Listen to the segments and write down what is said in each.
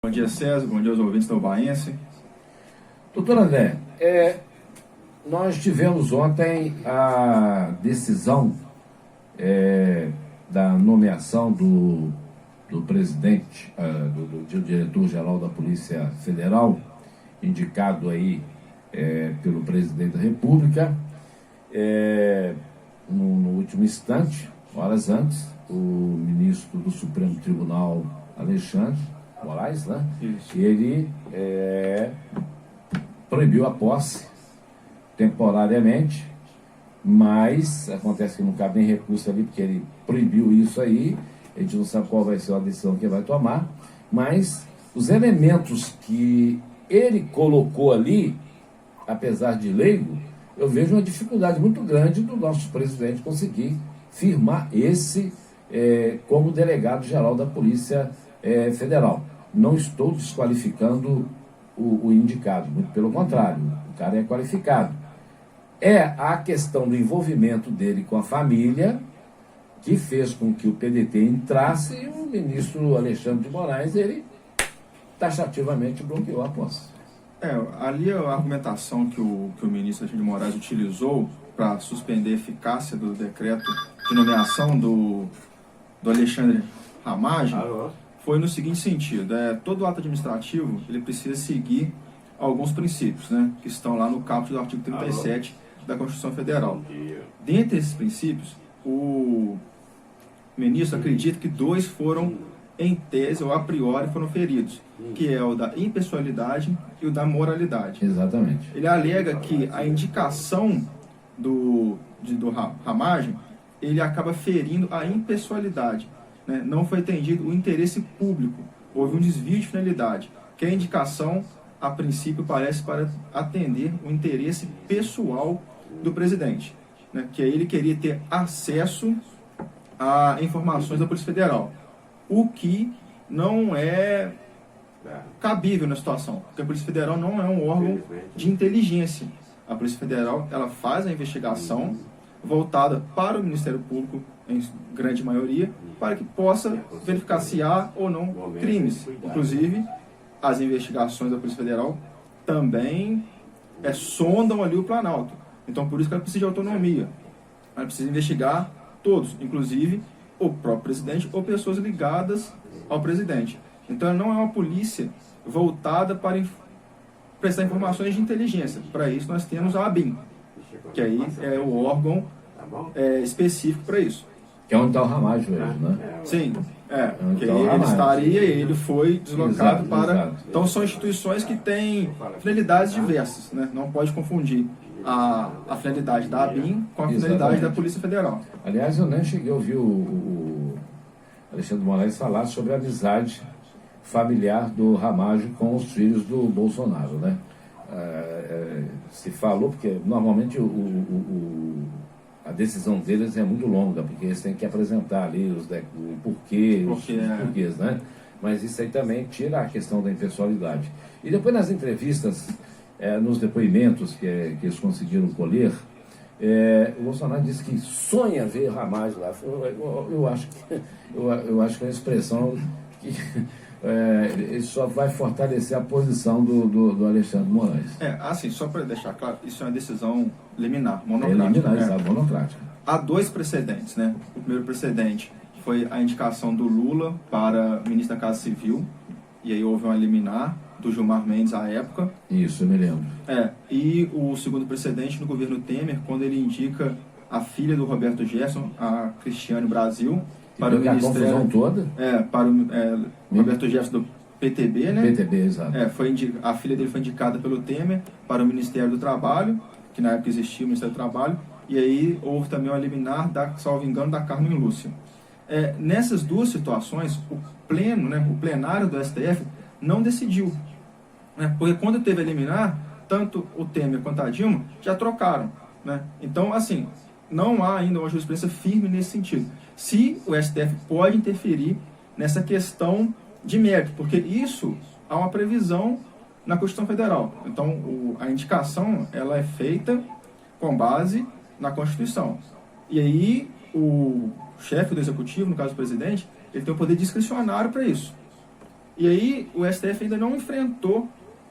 Bom dia, César. Bom dia aos ouvintes da Ubaense. Doutor André, nós tivemos ontem a decisão da nomeação do presidente, do diretor-geral da Polícia Federal, indicado aí pelo presidente da República. No último instante, horas antes, o ministro do Supremo Tribunal, Alexandre Moraes, né? Isso. Ele proibiu a posse temporariamente, mas acontece que não cabe nem recurso ali, porque ele proibiu isso aí. A gente não sabe qual vai ser a decisão que ele vai tomar, mas os elementos que ele colocou ali, apesar de leigo, eu vejo uma dificuldade muito grande do nosso presidente conseguir firmar esse como delegado-geral da Polícia Federal. Não estou desqualificando o indicado, muito pelo contrário, o cara é qualificado. É a questão do envolvimento dele com a família que fez com que o PDT entrasse, e o ministro Alexandre de Moraes, ele taxativamente bloqueou a posse. Ali a argumentação que o ministro Alexandre de Moraes utilizou para suspender a eficácia do decreto de nomeação do Alexandre Ramagem foi no seguinte sentido: todo ato administrativo ele precisa seguir alguns princípios, né, que estão lá no caput do artigo 37 da Constituição Federal. Dentre esses princípios, o ministro acredita que dois foram, em tese ou a priori, foram feridos, que é o da impessoalidade e o da moralidade. Exatamente. Ele alega que a indicação do Ramagem, ele acaba ferindo a impessoalidade, né? Não foi atendido o interesse público, houve um desvio de finalidade, que a indicação, a princípio, parece para atender o interesse pessoal do presidente, né? Que ele queria ter acesso a informações da Polícia Federal, o que não é cabível na situação, porque a Polícia Federal não é um órgão de inteligência. A Polícia Federal ela faz a investigação voltada para o Ministério Público, em grande maioria, para que possa verificar se há ou não crimes. Inclusive, as investigações da Polícia Federal também sondam ali o Planalto. Então, por isso que ela precisa de autonomia. Ela precisa investigar todos, inclusive o próprio presidente ou pessoas ligadas ao presidente. Então, ela não é uma polícia voltada para prestar informações de inteligência. Para isso, nós temos a ABIN, que aí é o órgão específico para isso. Que é onde está o Ramagem hoje, né? Sim, porque ele estaria e ele foi deslocado Exato. Então, são instituições que têm finalidades diversas, né? Não pode confundir a finalidade da ABIN com a finalidade da Polícia Federal. Aliás, eu nem cheguei a ouvir o Alexandre de Moraes falar sobre a amizade familiar do Ramagem com os filhos do Bolsonaro, né? Se falou, porque normalmente a decisão deles é muito longa, porque eles têm que apresentar ali os porquês, né? Mas isso aí também tira a questão da impessoalidade. E depois nas entrevistas, nos depoimentos que eles conseguiram colher, o Bolsonaro disse que sonha ver Ramagem lá. Eu acho que é uma expressão que ele só vai fortalecer a posição do Alexandre de Moraes. Assim, só para deixar claro, isso é uma decisão liminar, monocrática. Monocrática. Há dois precedentes, né? O primeiro precedente foi a indicação do Lula para ministro da Casa Civil, e aí houve uma liminar do Gilmar Mendes à época. Isso, eu me lembro. E o segundo precedente no governo Temer, quando ele indica a filha do Roberto Jefferson, a Cristiane Brasil, para o Ministério... a confusão toda? Para o Roberto Jefferson do PTB, né? PTB, exato. A filha dele foi indicada pelo Temer para o Ministério do Trabalho, que na época existia o Ministério do Trabalho, e aí houve também uma liminar, salvo engano, da Carmen Lúcia. Nessas duas situações, o plenário do STF não decidiu, né? Porque quando teve a liminar, tanto o Temer quanto a Dilma já trocaram, né? Então, assim, não há ainda uma jurisprudência firme nesse sentido. Se o STF pode interferir nessa questão de mérito, porque isso há uma previsão na Constituição Federal. Então, a indicação ela é feita com base na Constituição. E aí, o chefe do Executivo, no caso o presidente, ele tem o poder discricionário para isso. E aí o STF ainda não enfrentou,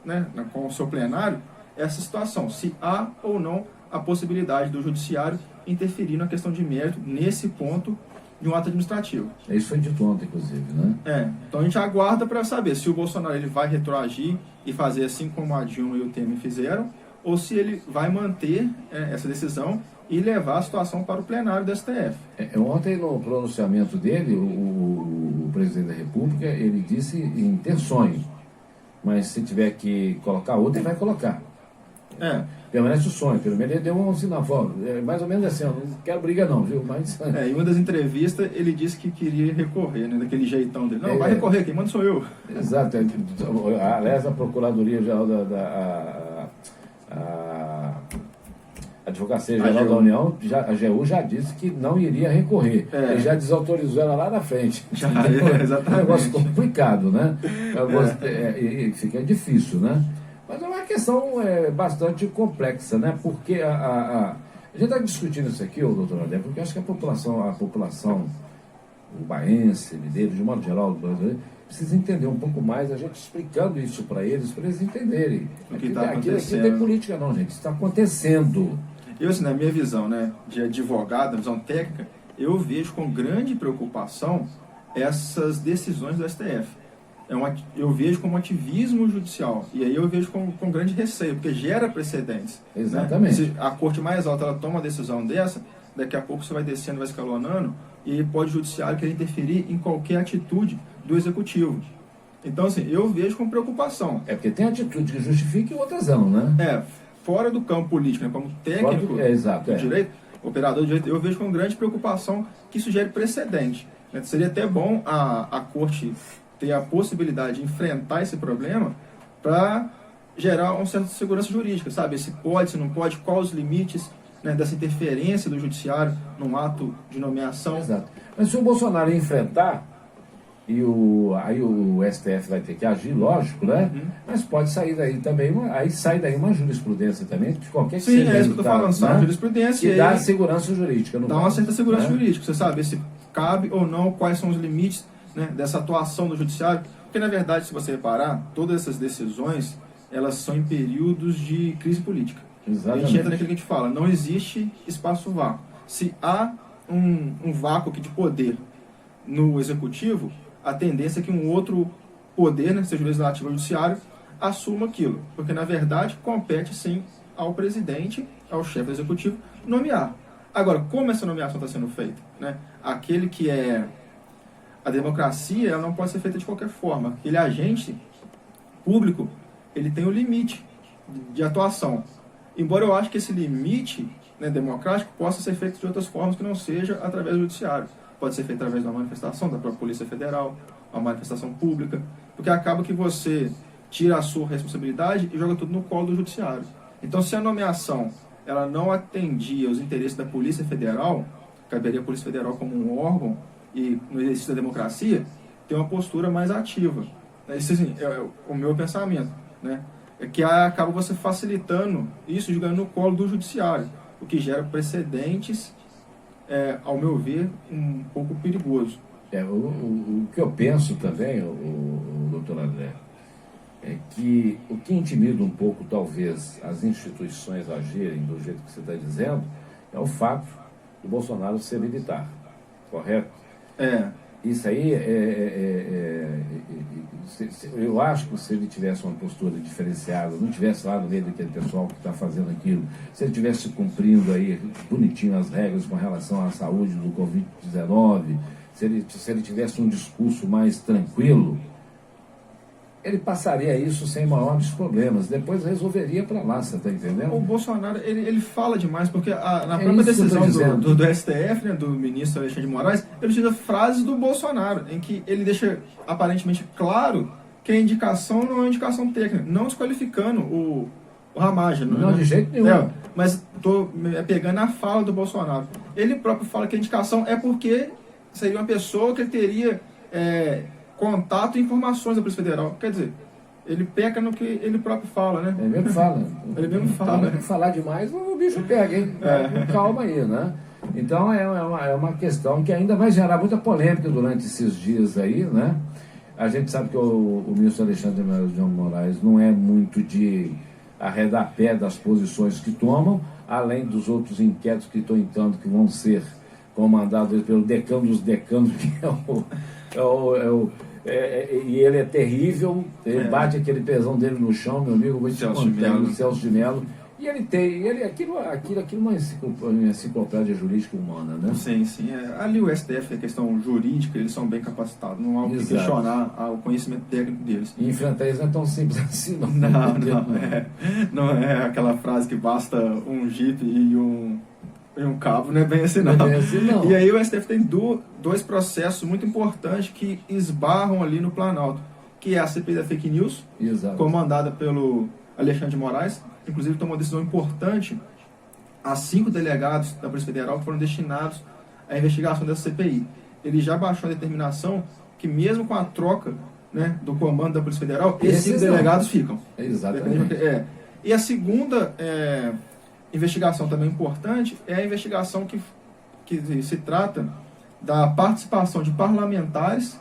né, com o seu plenário, essa situação, se há ou não a possibilidade do judiciário interferir na questão de mérito nesse ponto de um ato administrativo. Isso foi dito ontem, inclusive, né? Então a gente aguarda para saber se o Bolsonaro ele vai retroagir e fazer assim como a Dilma e o Temer fizeram, ou se ele vai manter essa decisão e levar a situação para o plenário do STF. Ontem, no pronunciamento dele, o presidente da República, ele disse em ter sonho, mas se tiver que colocar outro, ele vai colocar. Permanece o sonho, pelo menos ele deu um sinal, mais ou menos assim, eu não quero briga não, viu? Mas... em uma das entrevistas ele disse que queria recorrer, né, daquele jeitão dele. Não, vai recorrer, quem manda sou eu. Exato, aliás, a Procuradoria-Geral a Advocacia Geral da União, a AGU já disse que não iria recorrer. Ele já desautorizou ela lá na frente. Exatamente. É um negócio complicado, né? Fica difícil, né? Mas é uma questão bastante complexa, né? Porque a gente está discutindo isso aqui, doutor André, porque acho que a população ubaense, mineiro, de modo geral, brasileiro, precisa entender um pouco mais, a gente explicando isso para eles entenderem. Aqui não tem política não, gente, está acontecendo. Eu, assim, na minha visão, né, de advogado, na visão técnica, eu vejo com grande preocupação essas decisões do STF. Eu vejo como ativismo judicial, e aí eu vejo com grande receio, porque gera precedentes. Exatamente. Né? Se a corte mais alta ela toma uma decisão dessa, daqui a pouco você vai descendo, vai escalonando, e pode o judiciário querer interferir em qualquer atitude do executivo. Então, assim, eu vejo com preocupação. Porque tem atitude que justifica e outras não, né? Fora do campo político, né, como técnico do direito, operador de direito, eu vejo com grande preocupação que isso gere precedente. Né? Seria até bom a corte ter a possibilidade de enfrentar esse problema para gerar uma certa segurança jurídica, sabe? Se pode, se não pode, quais os limites, né, dessa interferência do judiciário num ato de nomeação. Exato. Mas se o Bolsonaro enfrentar, aí o STF vai ter que agir, lógico, né? Mas pode sair daí também, sai daí uma jurisprudência também, de qualquer que seja. Sim, é isso que eu estou falando, sai uma jurisprudência. E dá segurança jurídica. Dá uma certa segurança jurídica, você sabe se cabe ou não, quais são os limites, né, dessa atuação do judiciário. Porque, na verdade, se você reparar, todas essas decisões, elas são em períodos de crise política. Exatamente. A gente entra naquilo que a gente fala, não existe espaço vácuo. Se há um vácuo aqui de poder no executivo, a tendência é que um outro poder, né, seja o legislativo ou o judiciário, assuma aquilo. Porque, na verdade, compete sim ao presidente, ao chefe do executivo, nomear. Agora, como essa nomeação está sendo feita? Né? Aquele que é... A democracia, ela não pode ser feita de qualquer forma. Aquele agente público, ele tem um limite de atuação. Embora eu acho que esse limite, né, democrático possa ser feito de outras formas que não seja através do judiciário. Pode ser feito através de uma manifestação da própria Polícia Federal, uma manifestação pública, porque acaba que você tira a sua responsabilidade e joga tudo no colo do judiciário. Então, se a nomeação ela não atendia os interesses da Polícia Federal, caberia a Polícia Federal como um órgão e no exercício da democracia, ter uma postura mais ativa. Esse, assim, é o meu pensamento, né? É que acaba você facilitando isso, jogando no colo do judiciário, o que gera precedentes, ao meu ver, um pouco perigoso. O que eu penso também, o doutor André, é que o que intimida um pouco, talvez, as instituições agirem do jeito que você está dizendo, é o fato do Bolsonaro ser militar, correto? Isso aí, eu acho que se ele tivesse uma postura diferenciada, não tivesse lá no meio daquele pessoal que está fazendo aquilo, se ele tivesse cumprindo aí bonitinho as regras com relação à saúde do Covid-19, se ele tivesse um discurso mais tranquilo, ele passaria isso sem maiores problemas, depois resolveria para lá, você está entendendo? O Bolsonaro, ele fala demais, porque na própria decisão do STF, né, do ministro Alexandre de Moraes, ele utiliza frases do Bolsonaro, em que ele deixa aparentemente claro que a indicação não é uma indicação técnica, não desqualificando o Ramagem. Não, de jeito nenhum. Mas estou pegando a fala do Bolsonaro. Ele próprio fala que a indicação é porque seria uma pessoa que ele teria... contato e informações da Polícia Federal. Quer dizer, ele peca no que ele próprio fala, né? Ele mesmo fala. Ele mesmo fala. Então, falar demais, o bicho pega, hein? Calma aí, né? Então, é uma questão que ainda vai gerar muita polêmica durante esses dias aí, né? A gente sabe que o ministro Alexandre de Moraes não é muito de arredar pé das posições que tomam, além dos outros inquéritos que estão entrando, que vão ser comandados pelo decano dos decanos, que e ele é terrível, ele bate aquele pesão dele no chão, meu amigo, vou te contar, o Celso de Mello. E aquilo é uma enciclopédia jurídica humana, né? Sim, sim. Ali o STF, a questão jurídica, eles são bem capacitados, não há o que questionar o conhecimento técnico deles. E enfrentar isso não é tão simples assim, não. Não é aquela frase que basta um jipe e um cabo, não é bem assim, não. Não é bem assim, não. E aí o STF tem dois processos muito importantes que esbarram ali no Planalto, que é a CPI da Fake News, comandada pelo Alexandre de Moraes. Inclusive tomou uma decisão importante a 5 delegados da Polícia Federal que foram destinados à investigação dessa CPI. Ele já baixou a determinação que mesmo com a troca, né, do comando da Polícia Federal, esses 5 delegados ficam. Exatamente. E a segunda investigação também importante é a investigação que se trata da participação de parlamentares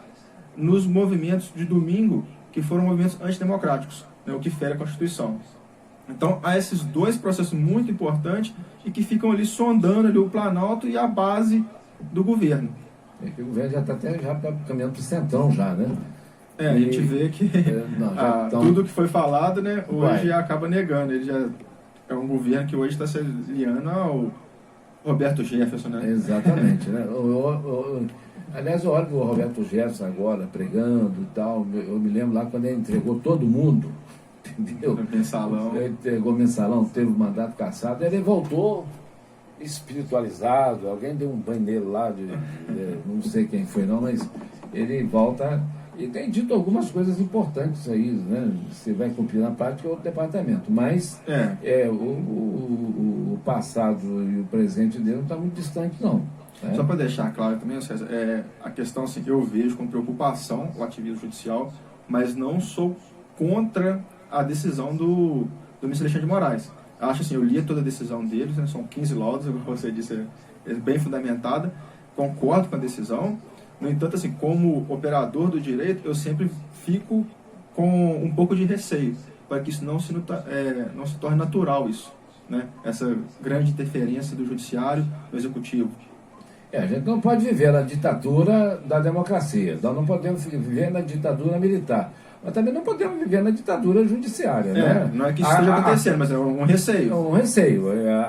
nos movimentos de domingo, que foram movimentos antidemocráticos, né, o que fere a Constituição. Então, há esses dois processos muito importantes e que ficam ali sondando ali o Planalto e a base do governo. O governo já está caminhando para o centrão já, né? A gente vê que tudo que foi falado, né, hoje acaba negando. Ele já é um governo que hoje está se aliando ao Roberto Jefferson, né? Exatamente, né? Aliás, eu olho o Roberto Jefferson agora pregando e tal. Eu me lembro lá quando ele entregou todo mundo. Entendeu? Mensalão. Ele entregou mensalão, teve o mandato cassado, ele voltou espiritualizado, alguém deu um banho nele lá, não sei quem foi não, mas ele volta e tem dito algumas coisas importantes aí, né? Se vai cumprir na prática é outro departamento, mas o passado e o presente dele não está muito distante não. Né? Só para deixar claro também, César, a questão assim, eu vejo com preocupação o ativismo judicial, mas não sou contra a decisão do ministro Alexandre de Moraes. Eu acho assim, eu li toda a decisão deles, né, são 15 laudos, como você disse, é bem fundamentada, concordo com a decisão. No entanto, assim, como operador do direito, eu sempre fico com um pouco de receio, para que isso não se torne natural isso, né? Essa grande interferência do judiciário no executivo. A gente não pode viver na ditadura da democracia, nós não podemos viver na ditadura militar. Mas também não podemos viver na ditadura judiciária, né? Não é que isso esteja acontecendo, mas é um receio. É um receio.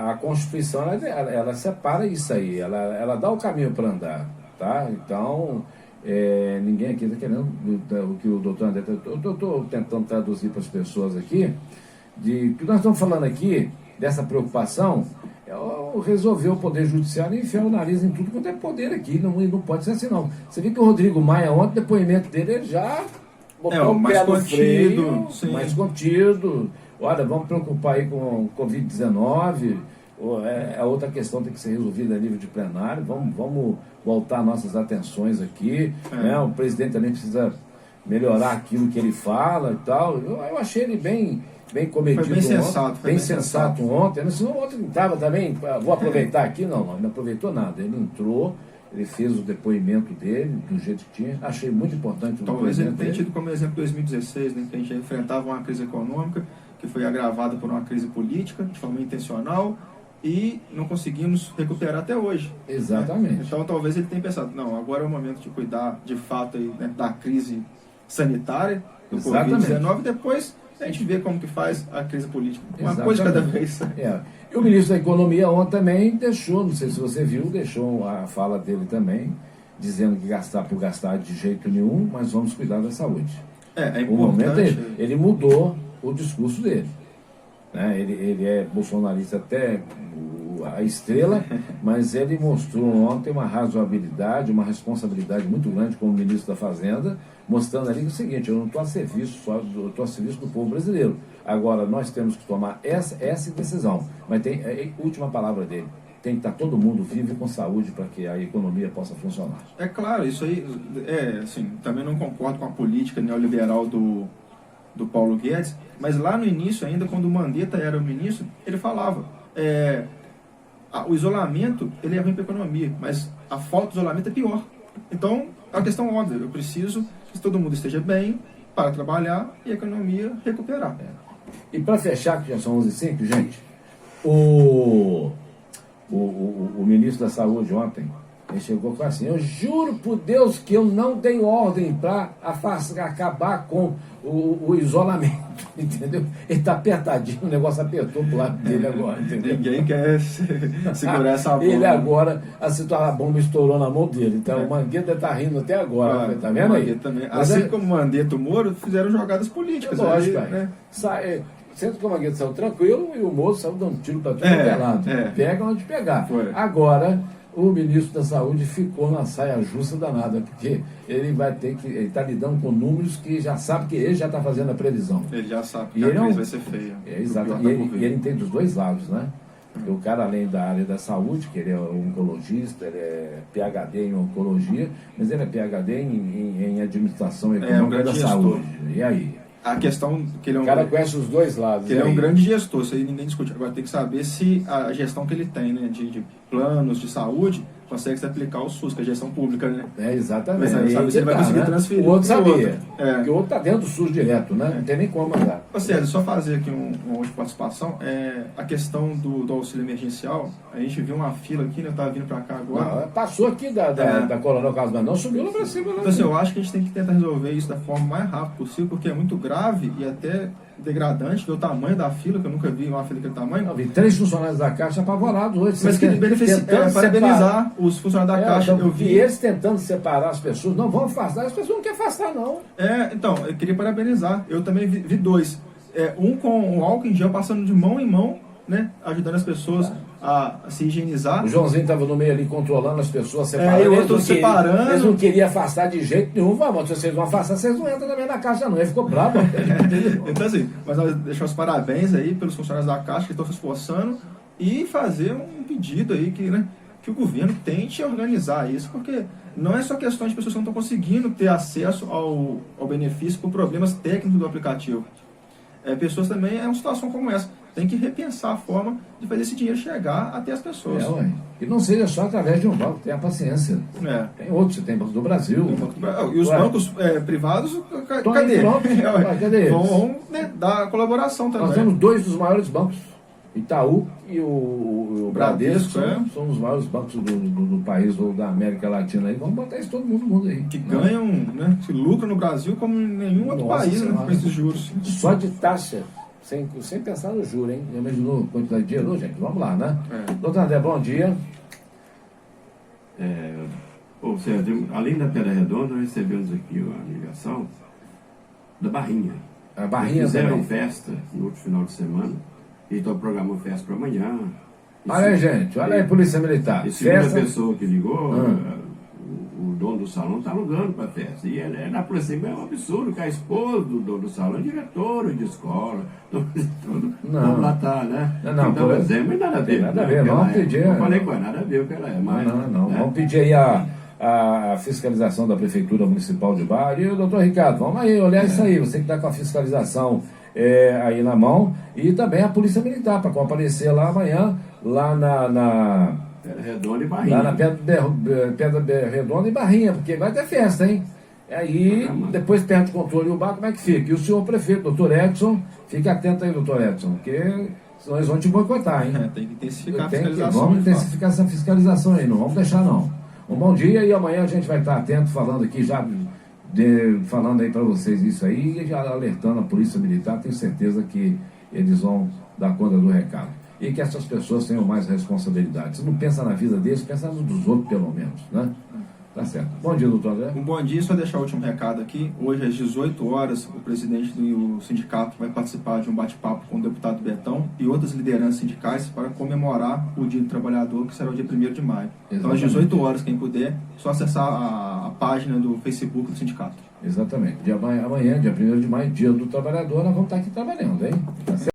A Constituição, ela separa isso aí, ela dá o caminho para andar, tá? Então, ninguém aqui está querendo o que o doutor André... Eu estou tentando traduzir para as pessoas aqui, que nós estamos falando aqui, dessa preocupação, resolver o Poder Judiciário e enfiar o nariz em tudo quanto é poder aqui, não pode ser assim não. Você viu que o Rodrigo Maia, ontem, o depoimento dele, ele já... botar o pé no freio, mais contido. Olha, vamos preocupar aí com Covid-19. A outra questão tem que ser resolvida a nível de plenário. Vamos voltar nossas atenções aqui. Né? O presidente também precisa melhorar aquilo que ele fala e tal. Eu achei ele bem comedido. Foi bem sensato. Bem sensato ontem. Senão ontem estava também, vou aproveitar aqui. Não aproveitou nada. Ele entrou. Ele fez o depoimento dele, do jeito que tinha. Achei muito importante o Talvez ele tenha dele. tido como exemplo 2016, né, que a gente enfrentava uma crise econômica, que foi agravada por uma crise política, de forma intencional, e não conseguimos recuperar até hoje. Exatamente. Né? Então talvez ele tenha pensado, não, agora é o momento de cuidar de fato aí, né, da crise sanitária, do Covid-19, depois a gente vê como que faz a crise política. Uma coisa cada vez. E o ministro da Economia ontem também deixou, não sei se você viu, deixou a fala dele também, dizendo que gastar por gastar de jeito nenhum, mas vamos cuidar da saúde. É importante. O momento ele mudou o discurso dele. Né? Ele é bolsonarista até a estrela, mas ele mostrou ontem uma razoabilidade, uma responsabilidade muito grande como ministro da Fazenda, mostrando ali que é o seguinte, eu não estou a serviço só, eu estou a serviço do povo brasileiro. Agora, nós temos que tomar essa decisão. Mas tem a última palavra dele. Tem que estar todo mundo vivo e com saúde para que a economia possa funcionar. É claro, isso aí, assim, também não concordo com a política neoliberal do Paulo Guedes, mas lá no início, ainda quando o Mandetta era o ministro, ele falava, o isolamento, ele é ruim para a economia, mas a falta de isolamento é pior. Então, é uma questão óbvia, eu preciso que todo mundo esteja bem para trabalhar e a economia recuperar. E para fechar, que já são 11h05, gente, o ministro da Saúde ontem, ele chegou e falou assim: eu juro por Deus que eu não dei ordem para acabar com o isolamento, entendeu? Ele está apertadinho, o negócio apertou pro lado dele agora, entendeu? Ninguém quer segurar essa bomba. Ele agora, a bomba estourou na mão dele, então o Mandetta está rindo até agora, tá vendo aí? Também. Assim como o Mandetta e o Moro fizeram jogadas políticas. Lógico, né? Sendo que o Mandetta saiu tranquilo e o Moro saiu dando tiro para tudo pelado. Pega onde pegar. Foi. Agora, o ministro da Saúde ficou na saia justa danada, porque ele vai ter que. Ele está lidando com números que já sabe que ele já está fazendo a previsão. Ele já sabe que a crise vai ser feia. Exato. E ele entende dos dois lados, né? O cara, além da área da saúde, que ele é oncologista, ele é PhD em oncologia, mas ele é PhD em administração econômica da saúde. E aí? A questão que ele é o cara conhece os dois lados. Que ele é um grande gestor, isso aí ninguém discute. Agora tem que saber se a gestão que ele tem, né, de planos de saúde, consegue se aplicar ao SUS, que é a gestão pública, né? Exatamente. Mas sabe se ele vai conseguir transferir. O outro sabia. Porque o outro está dentro do SUS direto, né? Não tem nem como mandar. Ou seja, só fazer aqui uma outra participação. A questão do auxílio emergencial, a gente viu uma fila aqui, né? Eu estava vindo para cá agora. Não, passou aqui da Coronel Carlos Brandão, subiu lá para cima. Então, assim, eu acho que a gente tem que tentar resolver isso da forma mais rápida possível, porque é muito grave e até degradante, ver o tamanho da fila, que eu nunca vi uma fila daquele tamanho. Eu vi 3 funcionários da Caixa apavorados hoje. Mas que parabenizar os funcionários da Caixa. Eu vi eles tentando separar as pessoas. Não vão afastar, as pessoas não querem afastar, não. Então, eu queria parabenizar. Eu também vi 2. Um com o álcool em gel passando de mão em mão, né? Ajudando as pessoas a se higienizar. O Joãozinho estava no meio ali controlando as pessoas, separando. E o outro separando. Eles não queriam afastar de jeito nenhum. Vamos, se vocês vão afastar, vocês não entram também na Caixa, não. Ele ficou bravo. Então, assim, mas nós deixamos os parabéns aí pelos funcionários da Caixa que estão se esforçando e fazer um pedido aí que o governo tente organizar isso, porque não é só questão de pessoas que não estão conseguindo ter acesso ao benefício por problemas técnicos do aplicativo. Pessoas também, uma situação como essa, tem que repensar a forma de fazer esse dinheiro chegar até as pessoas. E não seja só através de um banco, tenha paciência. Tem outros, você tem Banco do Brasil. E os bancos privados, cadê? Vão dar colaboração também. Nós temos 2 dos maiores bancos, Itaú e o Bradesco, são os maiores bancos do país ou da América Latina. Aí. Vamos botar isso todo mundo no mundo aí. Que ganham, se lucram no Brasil como em nenhum outro país, com esses juros. Só de taxa, sem pensar no juro, hein? Já imaginou quantidade de dinheiro, gente? Vamos lá, né? Doutor André, bom dia. Ou seja, além da Pedra Redonda, nós recebemos aqui a ligação da Barrinha. A Barrinha fizeram também. festa no outro final de semana. E estão programando festa para amanhã. Olha aí, gente. Olha aí, Polícia Militar. E segunda pessoa que ligou, o dono do salão está alugando para a festa. E na Polícia Militar é um absurdo, que a esposa do dono do salão é diretora de escola. Vamos lá tá, né? Não, então, mas nada a ver. Nada a ver, vamos pedir. Eu falei com ela, nada a ver o que ela é. Mas, não. Vamos pedir aí a fiscalização da Prefeitura Municipal de Barra. E o doutor Ricardo, vamos aí olhar isso aí. Você que está com a fiscalização aí na mão, e também a Polícia Militar, para comparecer lá amanhã, lá na Pedra Redonda e Barrinha. Lá na Pedra Redonda e Barrinha, porque vai ter festa, hein? Aí, depois perde o controle e o bar, como é que fica? E o senhor prefeito, doutor Edson, fique atento aí, doutor Edson, porque senão eles vão te boicotar, hein? Tem que intensificar a fiscalização. Vamos intensificar essa fiscalização aí, não vamos deixar não. Um bom dia, e amanhã a gente vai estar atento, falando aqui já... falando aí para vocês isso aí e já alertando a Polícia Militar. Tenho certeza que eles vão dar conta do recado e que essas pessoas tenham mais responsabilidade. Você não pensa na vida deles, pensa nos dos outros pelo menos, né? Tá certo. Bom dia, doutor André. Um bom dia, só deixar o último recado aqui. Hoje às 18 horas o presidente do sindicato vai participar de um bate-papo com o deputado Betão e outras lideranças sindicais para comemorar o Dia do Trabalhador, que será o dia 1º de maio. Exatamente. Então às 18 horas, quem puder, só acessar a página do Facebook do sindicato. Exatamente. Amanhã, dia 1º de maio, Dia do Trabalhador, nós vamos estar aqui trabalhando, hein? Tá certo?